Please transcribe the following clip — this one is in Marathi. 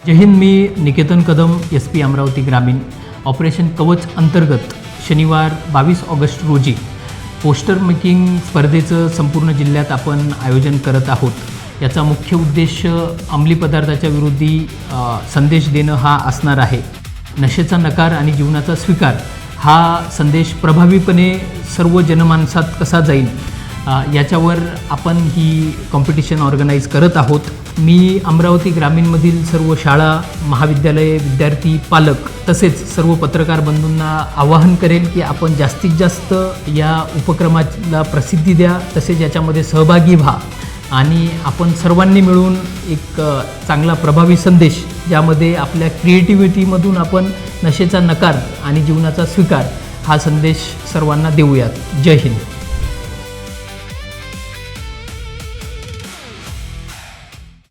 जय हिंद. मी निकेतन कदम, SP अमरावती ग्रामीण. ऑपरेशन कवच अंतर्गत शनिवार 22 ऑगस्ट रोजी पोस्टर मेकिंग स्पर्धेचं संपूर्ण जिल्ह्यात आपण आयोजन करत आहोत. याचा मुख्य उद्देश अंमली पदार्थाच्या विरोधी संदेश देणं हा असणार आहे. नशेचा नकार आणि जीवनाचा स्वीकार हा संदेश प्रभावीपणे सर्व जनमानसात कसा जाईल याच्यावर आपण ही कॉम्पिटिशन ऑर्गनाईज करत आहोत. मी अमरावती ग्रामीणमधील सर्व शाळा, महाविद्यालये, विद्यार्थी, पालक तसेच सर्व पत्रकार बंधूंना आवाहन करेन की आपण जास्तीत जास्त या उपक्रमाला प्रसिद्धी द्या, तसेच याच्यामध्ये सहभागी व्हा आणि आपण सर्वांनी मिळून एक चांगला प्रभावी संदेश ज्यामध्ये आपल्या क्रिएटिव्हिटीमधून आपण नशेचा नकार आणि जीवनाचा स्वीकार हा संदेश सर्वांना देऊयात. जय हिंद.